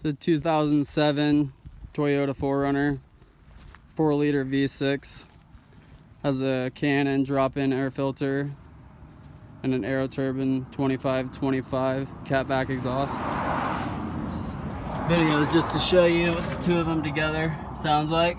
It's a 2007 Toyota 4Runner, 4-liter V6. Has a Canon drop-in air filter and an Aeroturbine 2525 catback exhaust. This video is just to show you what the two of them together sounds like.